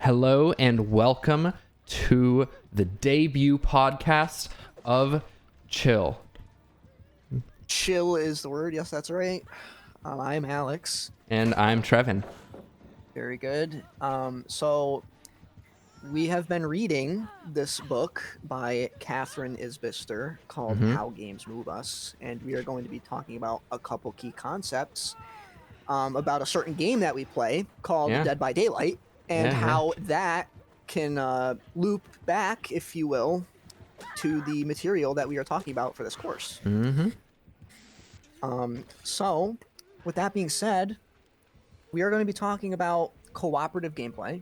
Hello and welcome to the debut podcast of Chill. Chill is the word. Yes, that's right. I'm Alex. And I'm Trevin. Very good. So we have been reading this book by Catherine Isbister called How Games Move Us, and we are going to be talking about a couple key concepts about a certain game that we play called Dead by Daylight, and how that can loop back, if you will, to the material that we are talking about for this course. So, with that being said, we are going to be talking about cooperative gameplay,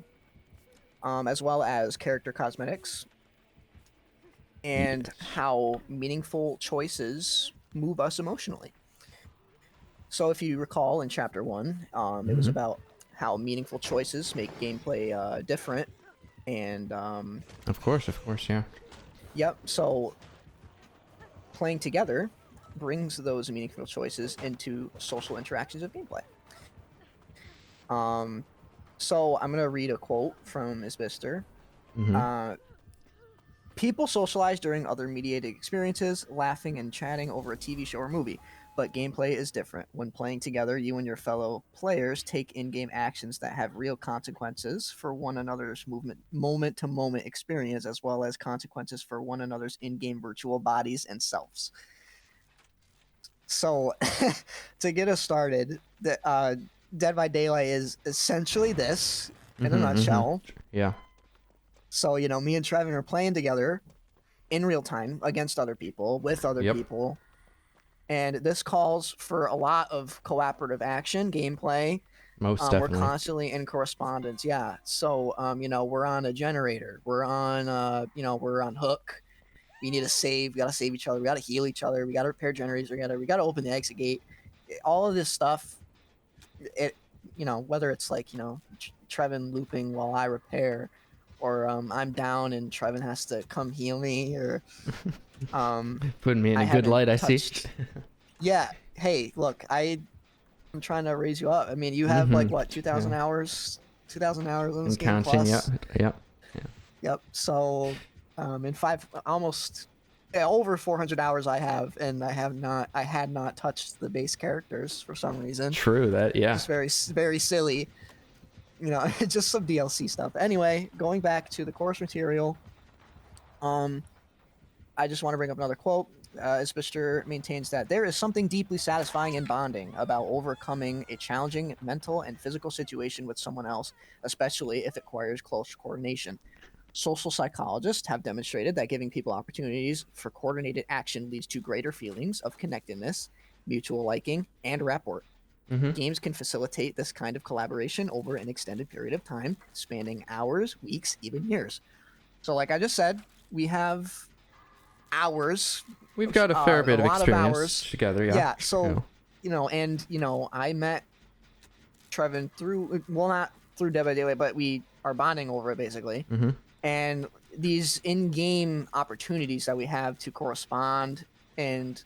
as well as character cosmetics, and how meaningful choices move us emotionally. So, if you recall in Chapter 1, it was about how meaningful choices make gameplay different, and... Of course, yeah. Yep, so playing together brings those meaningful choices into social interactions of gameplay. So I'm going to read a quote from Isbister. People socialize during other mediated experiences, laughing and chatting over a TV show or movie. But gameplay is different. When playing together, you and your fellow players take in-game actions that have real consequences for one another's moment-to-moment experience, as well as consequences for one another's in-game virtual bodies and selves. So, to get us started, Dead by Daylight is essentially this, in a nutshell. Yeah. So, me and Trevin are playing together in real time against other people, with other people. And this calls for a lot of cooperative action, gameplay. Most definitely. We're constantly in correspondence, yeah. So, we're on a generator. We're on, we're on hook. We need to save. We got to save each other. We got to heal each other. We got to repair generators together. We got to open the exit gate. All of this stuff, whether it's like, Trevin looping while I repair, or I'm down and Trevin has to come heal me, or putting me in a good light, I see. Yeah. Hey, look, I'm trying to raise you up. I mean, you have like what, 2,000 hours? 2,000 hours on this game plus. Yep. So, in over 400 hours I have, and I had not touched the base characters for some reason. True that, yeah. It's very, very silly. Just some DLC stuff. Anyway, going back to the course material, I just want to bring up another quote. Isbister maintains that there is something deeply satisfying and bonding about overcoming a challenging mental and physical situation with someone else, especially if it requires close coordination. Social psychologists have demonstrated that giving people opportunities for coordinated action leads to greater feelings of connectedness, mutual liking, and rapport. Games can facilitate this kind of collaboration over an extended period of time, spanning hours, weeks, even years. So like I just said, we have hours. We've got a fair bit of experience together, yeah. Yeah, so, I met Trevin through, well, not through Dead by Daylight, but we are bonding over it, basically. And these in-game opportunities that we have to correspond and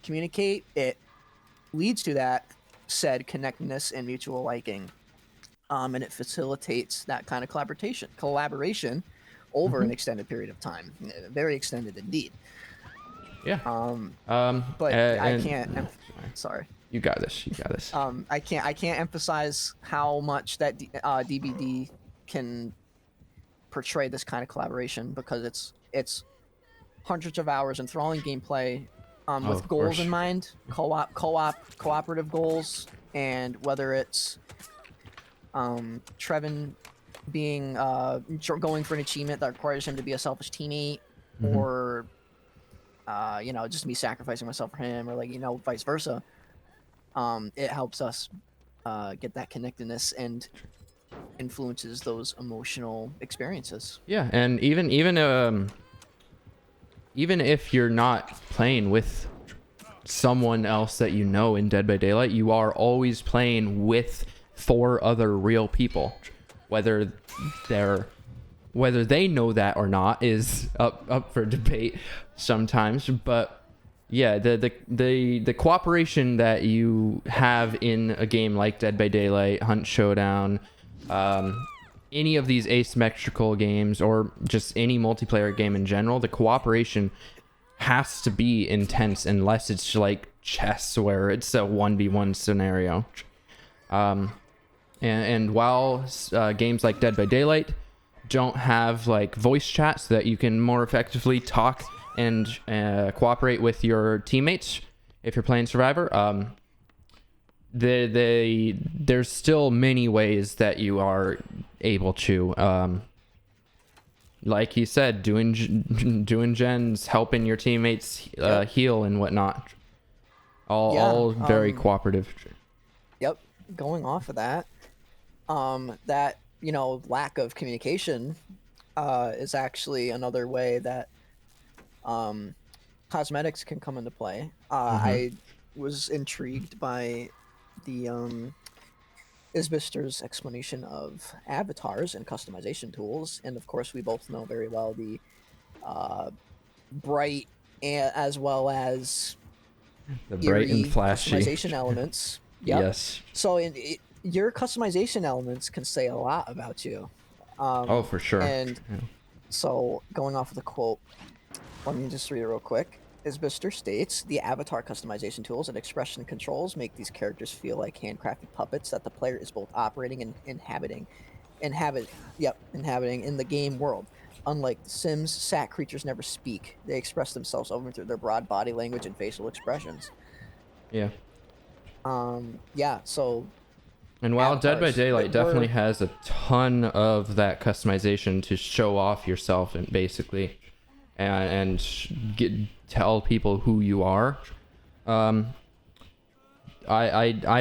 communicate, it leads to that said connectedness and mutual liking. And it facilitates that kind of collaboration over an extended period of time. Very extended indeed. Yeah. But I can't... Sorry. You got this. I can't emphasize how much that DBD can portray this kind of collaboration, because it's hundreds of hours enthralling gameplay with goals in mind, cooperative goals, and whether it's Trevin being going for an achievement that requires him to be a selfish teammate, or just me sacrificing myself for him, or vice versa. It helps us get that connectedness and influences those emotional experiences. Yeah, and even if you're not playing with someone else that in Dead by Daylight, you are always playing with 4 other real people. Whether they know that or not is up for debate sometimes, but yeah, the cooperation that you have in a game like Dead by Daylight, Hunt Showdown, any of these asymmetrical games or just any multiplayer game in general, the cooperation has to be intense unless it's like chess where it's a 1v1 scenario. And while games like Dead by Daylight don't have like voice chat so that you can more effectively talk and cooperate with your teammates if you're playing Survivor, there's still many ways that you are able to, like he said, doing gens, helping your teammates heal and whatnot. All very cooperative. Yep. Going off of that, that lack of communication is actually another way that cosmetics can come into play. I was intrigued by the Isbister's explanation of avatars and customization tools, and of course we both know very well the bright as well as the bright and flashy customization elements. Yep. Yes. So your customization elements can say a lot about you. Oh, for sure. And so going off of the quote, let me just read it real quick. Isbister states, the avatar customization tools and expression controls make these characters feel like handcrafted puppets that the player is both operating and inhabiting in the game world. Unlike The Sims, SAT creatures never speak. They express themselves only through their broad body language and facial expressions. Yeah. So... And while Dead by avatars, Daylight definitely has a ton of that customization to show off yourself and basically, and tell people who you are. I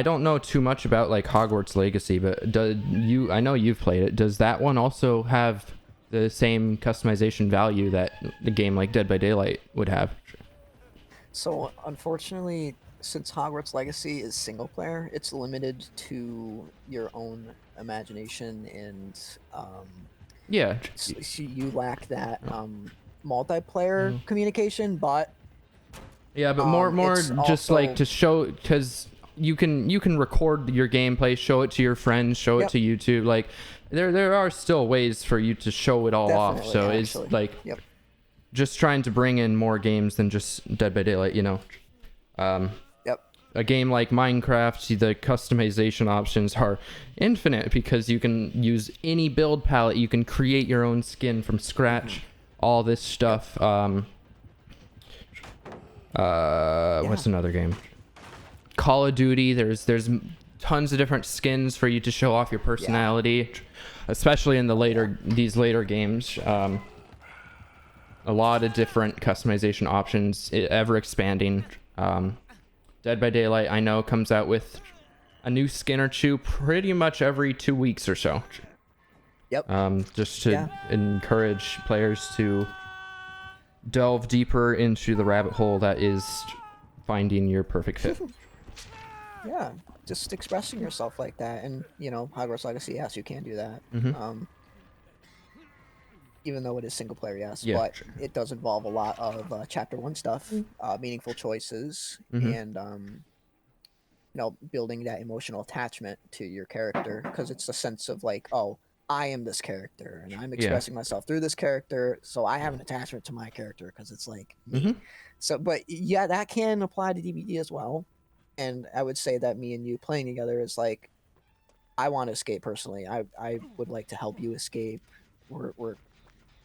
don't know too much about like Hogwarts Legacy, but I know you've played it. Does that one also have the same customization value that the game like Dead by Daylight would have? So unfortunately, since Hogwarts Legacy is single player, it's limited to your own imagination, and so you lack that multiplayer communication. But more just also, like to show, because you can record your gameplay, show it to your friends, show it to YouTube. Like there are still ways for you to show it all off. So it's like just trying to bring in more games than just Dead by Daylight. A game like Minecraft, the customization options are infinite because you can use any build palette. You can create your own skin from scratch. All this stuff. What's another game? Call of Duty. There's tons of different skins for you to show off your personality, especially in these later games. A lot of different customization options, ever expanding. Dead by Daylight, I know, comes out with a new skin or two pretty much every 2 weeks or so. Just to encourage players to delve deeper into the rabbit hole that is finding your perfect fit. Just expressing yourself like that, and Hogwarts Legacy, yes, you can do that. Even though it is single player, but it does involve a lot of chapter 1 stuff, meaningful choices, and building that emotional attachment to your character, because it's a sense of like, oh, I am this character and I'm expressing myself through this character, so I have an attachment to my character because it's like me. So, but that can apply to DBD as well. And I would say that me and you playing together is like, I want to escape personally. I would like to help you escape. We're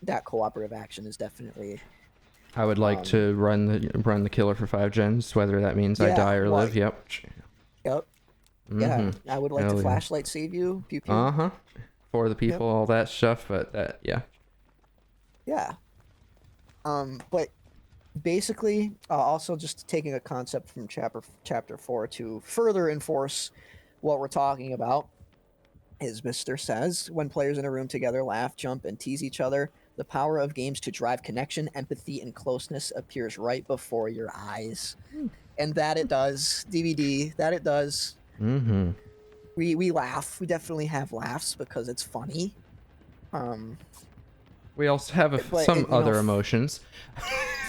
that cooperative action is definitely. I would like to run the killer for 5 gens, whether that means I die or live. Yep. Yeah, I would like to flashlight save you. Pew pew. For the people, all that stuff, but that but basically, also just taking a concept from chapter 4 to further enforce what we're talking about. Isbister says, when players in a room together laugh, jump, and tease each other, the power of games to drive connection, empathy, and closeness appears right before your eyes. And that it does. DVD, that it does. We laugh. We definitely have laughs because it's funny. We also have some other emotions.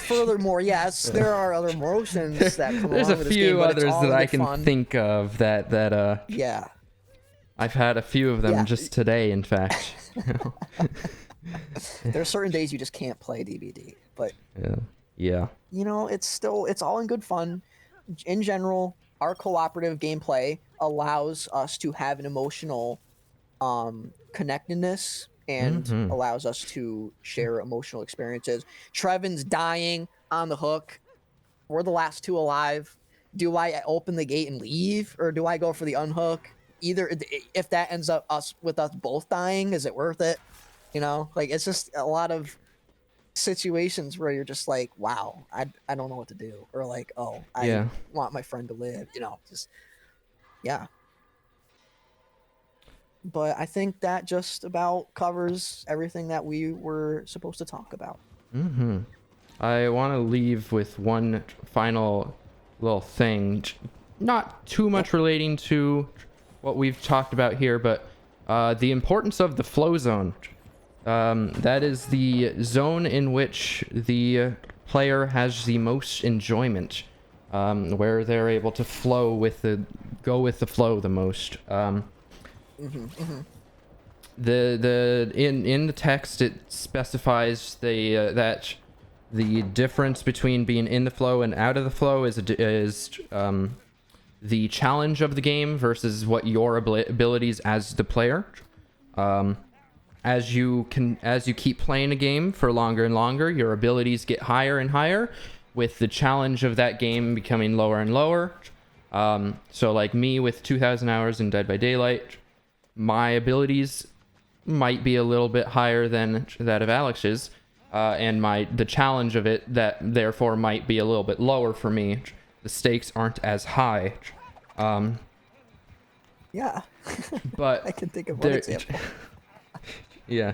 Furthermore, yes, there are other emotions that come There's along a with this few game, others that I can fun. think of that I've had a few of them Yeah. just today, in fact. There are certain days you just can't play DBD, but Yeah. Yeah. it's all in good fun. In general, our cooperative gameplay allows us to have an emotional connectedness and Mm-hmm. allows us to share emotional experiences. Trevin's dying on the hook. We're the last two alive. Do I open the gate and leave, or do I go for the unhook? Either, if that ends up with us both dying, is it worth it? Like, it's just a lot of situations where you're just like, wow, I don't know what to do, or like, oh, I Yeah. want my friend to live. Just yeah. But I think that just about covers everything that we were supposed to talk about. Mm-hmm. I want to leave with one final little thing, not too much relating to what we've talked about here, but the importance of the flow zone. That is the zone in which the player has the most enjoyment, where they're able to go with the flow the most. In the text it specifies that the difference between being in the flow and out of the flow is the challenge of the game versus what your abilities as the player. As you keep playing a game for longer and longer, your abilities get higher and higher, with the challenge of that game becoming lower and lower. So like me with 2,000 hours in Dead by Daylight, my abilities might be a little bit higher than that of Alex's, and the challenge of it that therefore might be a little bit lower for me. The stakes aren't as high. Yeah, But I can think of one there- example. yeah.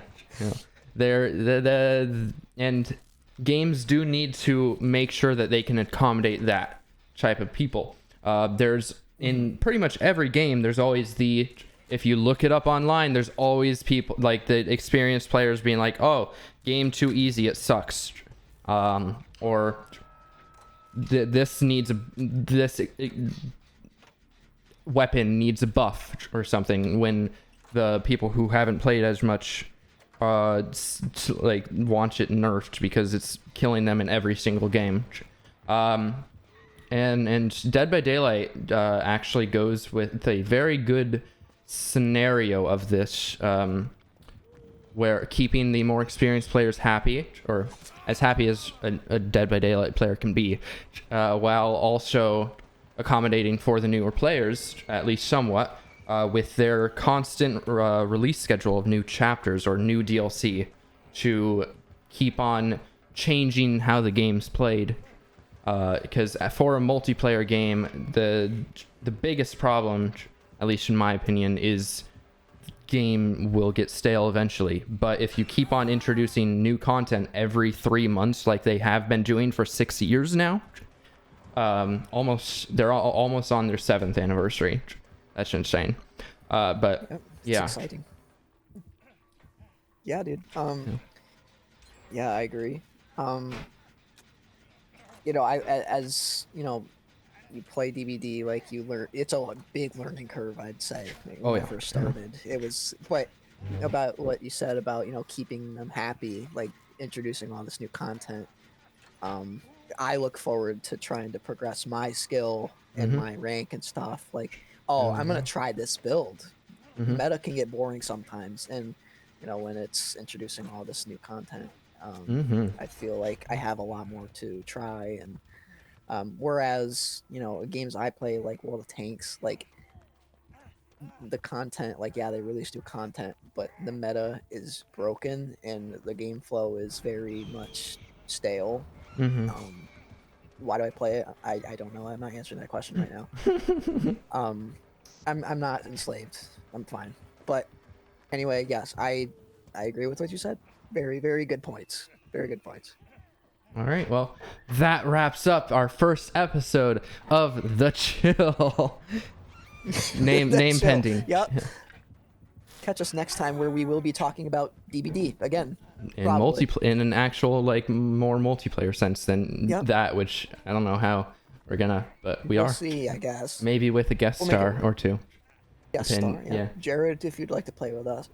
And games do need to make sure that they can accommodate that type of people. There's in pretty much every game, there's always if you look it up online, there's always people like the experienced players being like, "Oh, game too easy, it sucks," or this weapon needs a buff or something. When the people who haven't played as much like want it nerfed because it's killing them in every single game. And Dead by Daylight actually goes with a very good scenario of this, where keeping the more experienced players happy, or as happy as a Dead by Daylight player can be, while also accommodating for the newer players, at least somewhat, with their constant release schedule of new chapters or new DLC to keep on changing how the game's played. Because for a multiplayer game, the biggest problem, at least in my opinion, is the game will get stale eventually. But if you keep on introducing new content every 3 months, like they have been doing for 6 years now, they're almost on their 7th anniversary. That's insane. But Yep, it's yeah, exciting. Yeah, dude. Yeah, I agree. As you play DVD, like you learn, it's a big learning curve, I'd say. When I first started, it was quite about what you said about keeping them happy, like introducing all this new content. I look forward to trying to progress my skill and my rank and stuff. Like, oh, I'm gonna try this build. Meta can get boring sometimes, and when it's introducing all this new content, I feel like I have a lot more to try. And whereas games I play, like World of Tanks, like the content, like they release new content, but the meta is broken and the game flow is very much stale. Why do I play it? I don't know. I'm not answering that question right now. I'm not enslaved. I'm fine. But anyway, yes, I agree with what you said. Very, very good points. Very good points. All right, well, that wraps up our first episode of The Chill. name Chill. pending. Yep. Catch us next time, where we will be talking about DBD again. In an actual, like, more multiplayer sense than that, which I don't know how we're gonna, but we'll see, I guess. maybe with a guest star or two. Yes, Pin, star. yeah. Jared, if you'd like to play with us.